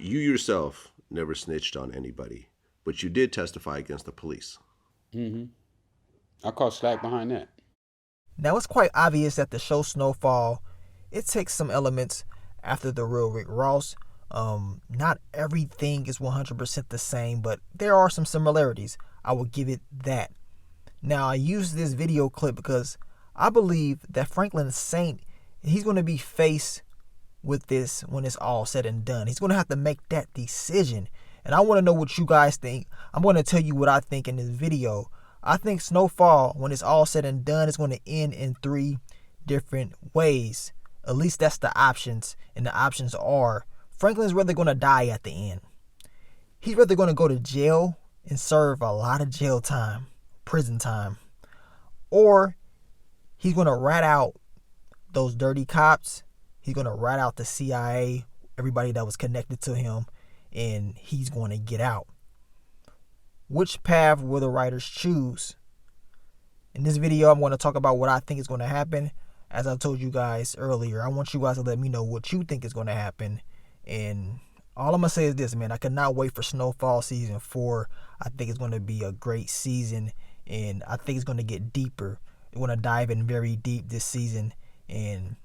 You yourself never snitched on anybody, but you did testify against the police. Hmm. I caught slack behind that. Now it's quite obvious that the show Snowfall, it takes some elements after the real Rick Ross. Not everything is 100% the same, but there are some similarities. I will give it that. Now I use this video clip because I believe that Franklin Saint, he's going to be faced with this when it's all said and done. He's going to have to make that decision. And I want to know what you guys think. I'm going to tell you what I think in this video. I think Snowfall, when it's all said and done, is going to end in three different ways. At least that's the options. And the options are Franklin's rather going to die at the end. He's rather going to go to jail and serve a lot of jail time, prison time. Or he's going to rat out those dirty cops. He's going to rat out the CIA, everybody that was connected to him, and he's going to get out. Which path will the writers choose? In this video, I'm going to talk about what I think is going to happen. As I told you guys earlier, I want you guys to let me know what you think is going to happen. And all I'm going to say is this, man. I cannot wait for Snowfall Season 4. I think it's going to be a great season, and I think it's going to get deeper. We're going to dive in very deep this season, and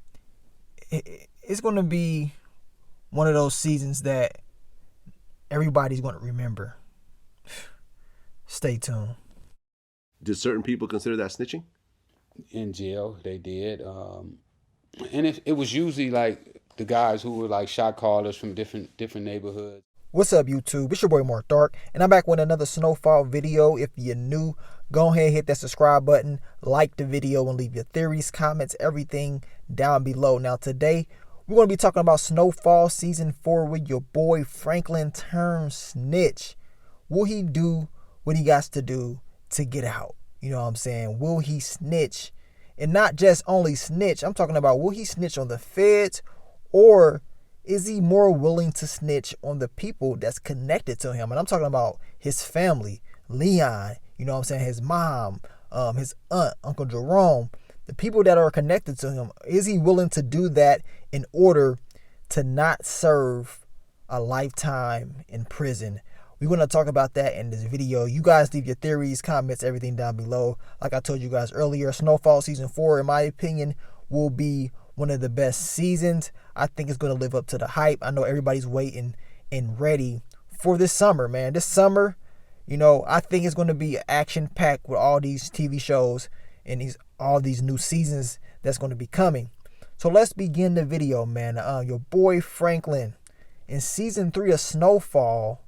it's going to be one of those seasons that everybody's going to remember. Stay tuned. Did certain people consider that snitching? In jail, they did. And it was usually like the guys who were like shot callers from different neighborhoods. What's up, YouTube? It's your boy Mark Dark, and I'm back with another Snowfall video. If you're new, go ahead and hit that subscribe button, like the video, and leave your theories, comments, everything down below. Now, today, we're going to be talking about Snowfall Season 4 with your boy Franklin turned Snitch. Will he do what he got to do to get out? You know what I'm saying? Will he snitch? And not just only snitch. I'm talking about, will he snitch on the feds, or is he more willing to snitch on the people that's connected to him? And I'm talking about his family, Leon, you know what I'm saying, his mom, his aunt, Uncle Jerome, the people that are connected to him. Is he willing to do that in order to not serve a lifetime in prison? We're going to talk about that in this video. You guys leave your theories, comments, everything down below. Like I told you guys earlier, Snowfall Season 4, in my opinion, will be one of the best seasons. I think it's going to live up to the hype. I know everybody's waiting and ready for this summer, man. This summer, you know, I think it's going to be action-packed with all these TV shows and all these new seasons that's going to be coming. So let's begin the video, man. Your boy Franklin in Season 3 of Snowfall,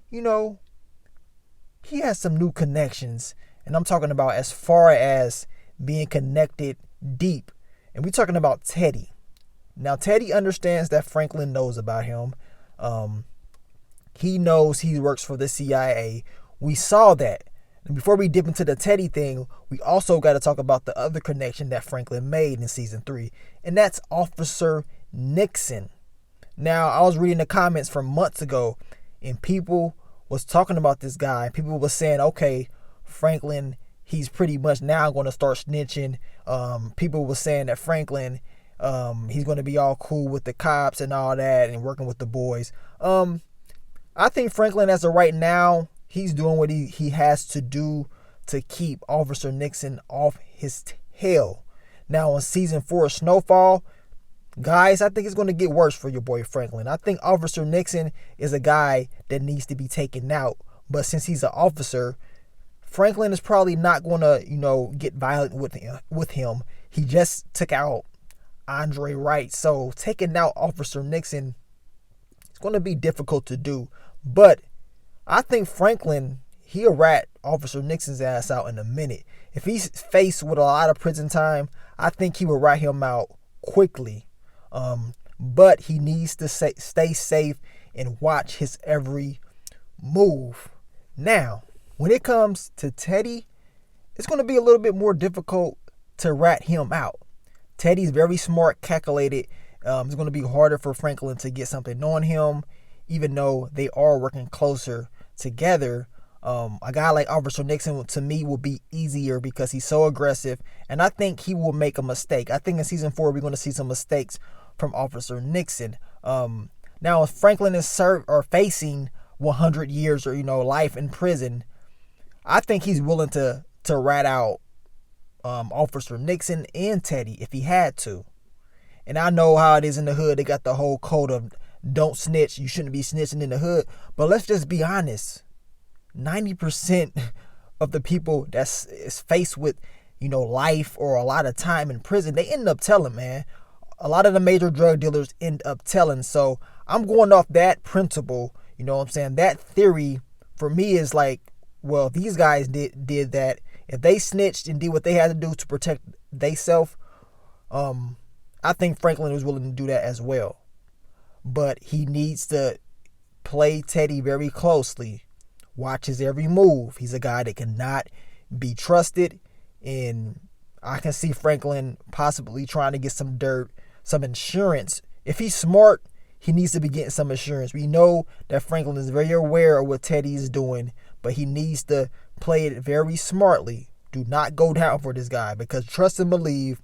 you know, he has some new connections. And I'm talking about as far as being connected deep. And we're talking about Teddy. Now, Teddy understands that Franklin knows about him. He knows he works for the CIA. We saw that. And before we dip into the Teddy thing, we also got to talk about the other connection that Franklin made in Season 3. And that's Officer Nixon. Now, I was reading the comments from months ago, and people was talking about this guy. People were saying, okay, Franklin, he's pretty much now going to start snitching. People were saying that Franklin, he's going to be all cool with the cops and all that and working with the boys. I think Franklin, as of right now, he's doing what he has to do to keep Officer Nixon off his tail. Now, on Season 4 of Snowfall, guys, I think it's going to get worse for your boy Franklin. I think Officer Nixon is a guy that needs to be taken out. But since he's an officer, Franklin is probably not going to, you know, get violent with him. He just took out Andre Wright. So taking out Officer Nixon, it's going to be difficult to do. But I think Franklin, he'll rat Officer Nixon's ass out in a minute. If he's faced with a lot of prison time, I think he will rat him out quickly. But he needs to stay safe and watch his every move. Now, when it comes to Teddy, it's going to be a little bit more difficult to rat him out. Teddy's very smart, calculated. It's going to be harder for Franklin to get something on him, even though they are working closer together. A guy like Officer Nixon, to me, will be easier because he's so aggressive, and I think he will make a mistake. I think in Season 4, we're going to see some mistakes from Officer Nixon. Now, Now, if Franklin is facing 100 years or life in prison, I think he's willing to rat out Officer Nixon and Teddy if he had to. And I know how it is in the hood. They got the whole code of don't snitch. You shouldn't be snitching in the hood. But let's just be honest. 90% of the people that's is faced with, life or a lot of time in prison, they end up telling, man. A lot of the major drug dealers end up telling. So I'm going off that principle. You know what I'm saying? That theory for me is like, well, these guys did that. If they snitched and did what they had to do to protect theyself, I think Franklin was willing to do that as well. But he needs to play Teddy very closely. Watch his every move. He's a guy that cannot be trusted. And I can see Franklin possibly trying to get some dirt, some insurance. If he's smart, he needs to be getting some insurance. We know that Franklin is very aware of what Teddy is doing, but he needs to play it very smartly. Do not go down for this guy, because trust and believe.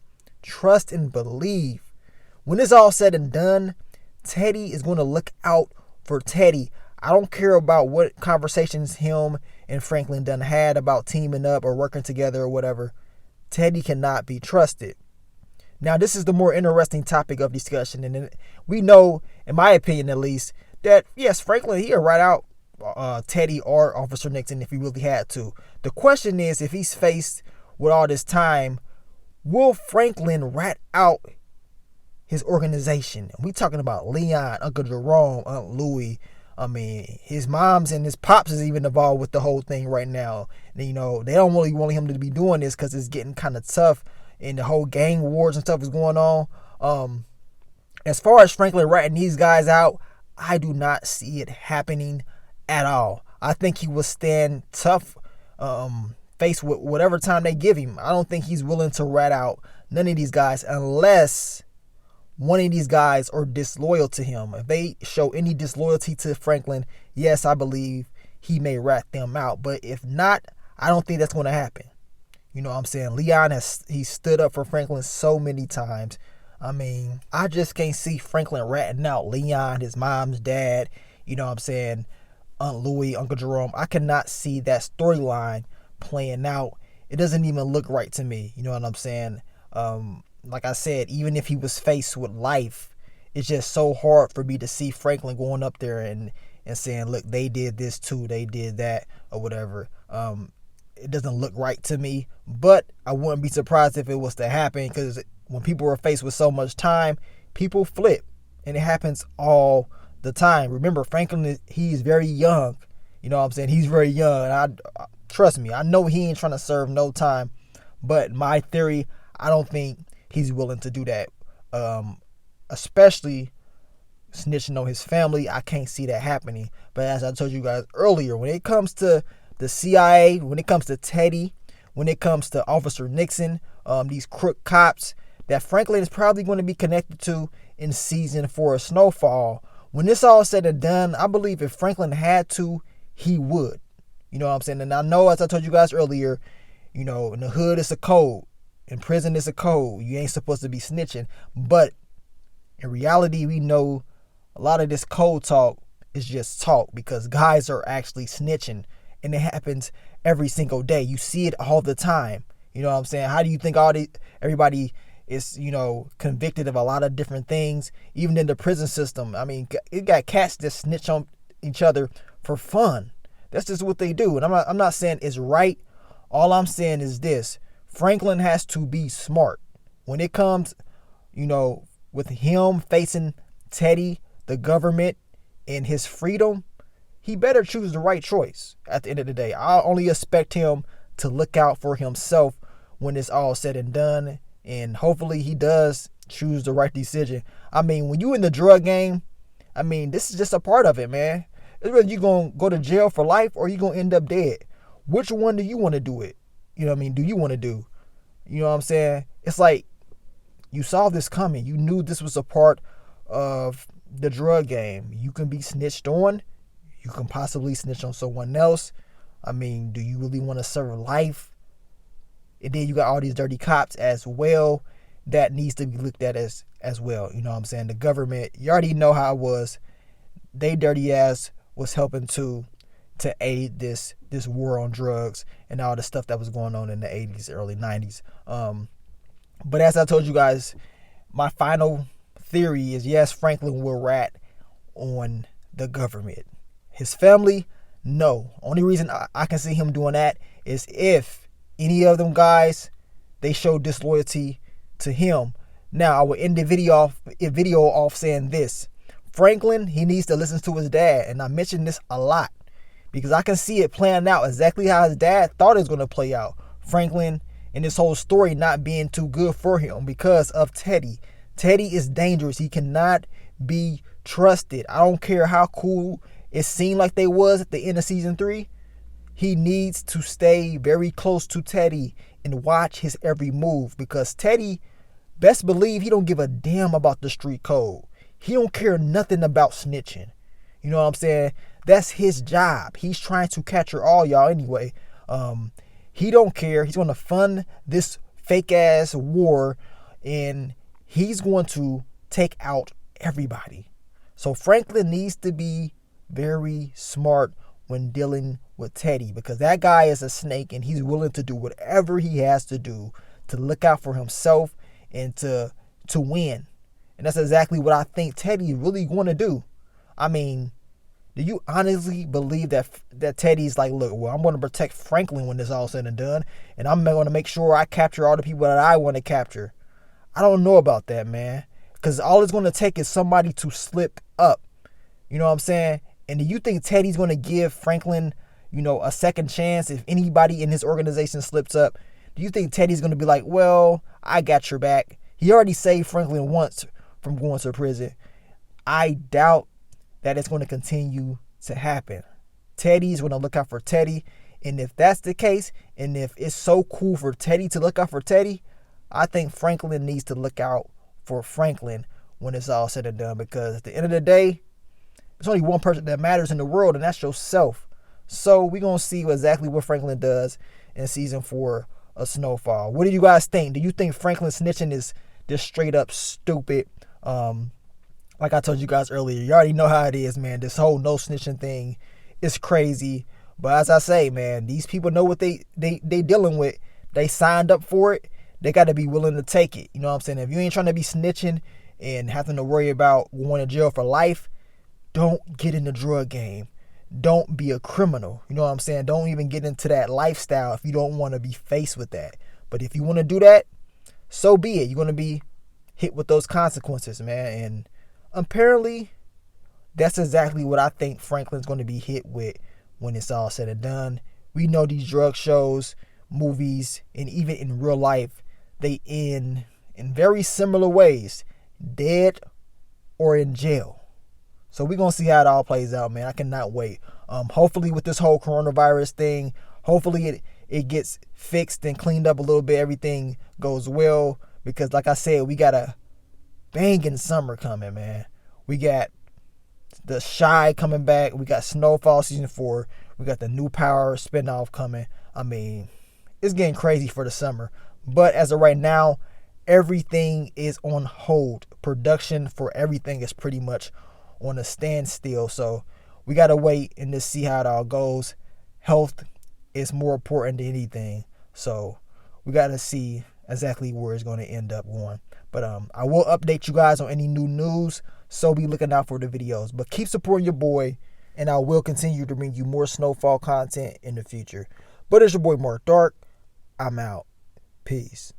When it's all said and done, Teddy is going to look out for Teddy. I don't care about what conversations him and Franklin done had about teaming up or working together or whatever. Teddy cannot be trusted. Now, this is the more interesting topic of discussion. And we know, in my opinion at least, that, yes, Franklin, he'll write out Teddy or Officer Nixon if he really had to. The question is, if he's faced with all this time, will Franklin rat out his organization? We talking about Leon, Uncle Jerome, Aunt Louie. I mean, his moms and his pops is even involved with the whole thing right now. And, they don't really want him to be doing this because it's getting kind of tough and the whole gang wars and stuff is going on. As far as Franklin ratting these guys out, I do not see it happening at all. I think he will stand tough, face with whatever time they give him. I don't think he's willing to rat out none of these guys unless one of these guys are disloyal to him. If they show any disloyalty to Franklin, yes, I believe he may rat them out. But if not, I don't think that's going to happen. You know what I'm saying? Leon he stood up for Franklin so many times. I mean, I just can't see Franklin ratting out Leon, his mom's dad, you know what I'm saying, Aunt Louie, Uncle Jerome. I cannot see that storyline playing out. It doesn't even look right to me. You know what I'm saying? Like I said, even if he was faced with life, it's just so hard for me to see Franklin going up there and saying, look, they did this too, they did that, or whatever. It doesn't look right to me, but I wouldn't be surprised if it was to happen, because when people are faced with so much time, people flip, and it happens all the time. Remember, Franklin, he's very young. You know what I'm saying? He's very young, and trust me, I know he ain't trying to serve no time, but my theory, I don't think he's willing to do that, especially snitching on his family. I can't see that happening. But as I told you guys earlier, when it comes to the CIA, when it comes to Teddy, when it comes to Officer Nixon, these crook cops that Franklin is probably going to be connected to in season 4 of Snowfall, when this all said and done, I believe if Franklin had to, he would. You know what I'm saying? And I know, as I told you guys earlier, in the hood it's a code. In prison it's a code. You ain't supposed to be snitching. But in reality, we know a lot of this code talk is just talk, because guys are actually snitching. And it happens every single day. You see it all the time. You know what I'm saying? How do you think everybody is, convicted of a lot of different things, even in the prison system? I mean, it got cats that snitch on each other for fun. That's just what they do. And I'm not saying it's right. All I'm saying is this: Franklin has to be smart. When it comes, with him facing Teddy, the government, and his freedom, he better choose the right choice at the end of the day. I only expect him to look out for himself when it's all said and done, and hopefully he does choose the right decision. I mean, when you in the drug game, I mean, this is just a part of it, man. It's whether you going to go to jail for life or you going to end up dead. Which one do you want to do it? You know what I mean? Do you want to do? You know what I'm saying? It's like you saw this coming. You knew this was a part of the drug game. You can be snitched on. You can possibly snitch on someone else. I mean, do you really want to serve life? And then you got all these dirty cops as well. That needs to be looked at as well. You know what I'm saying? The government, you already know how it was they dirty ass was helping to aid this war on drugs and all the stuff that was going on in the 80s, early 90s. But as I told you guys, my final theory is yes, Franklin will rat on the government. His family, no. Only reason I can see him doing that is if any of them guys, they show disloyalty to him. Now, I will end the video off saying this. Franklin, he needs to listen to his dad. And I mention this a lot because I can see it playing out exactly how his dad thought it was going to play out. Franklin and this whole story not being too good for him because of Teddy. Teddy is dangerous. He cannot be trusted. I don't care how cool it seemed like they was at the end of season 3. He needs to stay very close to Teddy and watch his every move because Teddy, best believe he don't give a damn about the street code. He don't care nothing about snitching. You know what I'm saying? That's his job. He's trying to capture all y'all anyway. He don't care. He's going to fund this fake ass war and he's going to take out everybody. So Franklin needs to be very smart when dealing with Teddy because that guy is a snake and he's willing to do whatever he has to do to look out for himself and to win. And that's exactly what I think Teddy really going to do. I mean, do you honestly believe that Teddy's like, look, well, I'm going to protect Franklin when this all said and done, and I'm going to make sure I capture all the people that I want to capture? I don't know about that, man, because all it's going to take is somebody to slip up. You know what I'm saying? And do you think Teddy's going to give Franklin, a second chance if anybody in his organization slips up? Do you think Teddy's going to be like, well, I got your back? He already saved Franklin once from going to prison. I doubt that it's going to continue to happen. Teddy's going to look out for Teddy. And if that's the case, and if it's so cool for Teddy to look out for Teddy, I think Franklin needs to look out for Franklin when it's all said and done. Because at the end of the day, there's only one person that matters in the world, and that's yourself. So we're going to see exactly what Franklin does in season 4 of Snowfall. What do you guys think? Do you think Franklin snitching is just straight up stupid? Like I told you guys earlier, you already know how it is, man. This whole no snitching thing is crazy. But as I say, man, these people know what they dealing with. They signed up for it. They got to be willing to take it. You know what I'm saying? If you ain't trying to be snitching and having to worry about going to jail for life, don't get in the drug game. Don't be a criminal. You know what I'm saying? Don't even get into that lifestyle if you don't want to be faced with that. But if you want to do that, so be it. You're going to be hit with those consequences, man. And apparently, that's exactly what I think Franklin's going to be hit with when it's all said and done. We know these drug shows, movies, and even in real life, they end in very similar ways. Dead or in jail. So we're going to see how it all plays out, man. I cannot wait. Hopefully with this whole coronavirus thing, hopefully it gets fixed and cleaned up a little bit. Everything goes well. Because like I said, we got a banging summer coming, man. We got The Shy coming back. We got Snowfall season 4. We got the New Power spinoff coming. I mean, it's getting crazy for the summer. But as of right now, everything is on hold. Production for everything is pretty much on a standstill. So we got to wait and just see how it all goes. Health is more important than anything. So we got to see exactly where it's going to end up going. But I will update you guys on any new news. So be looking out for the videos. But keep supporting your boy. And I will continue to bring you more Snowfall content in the future. But it's your boy Mark Dark. I'm out. Peace.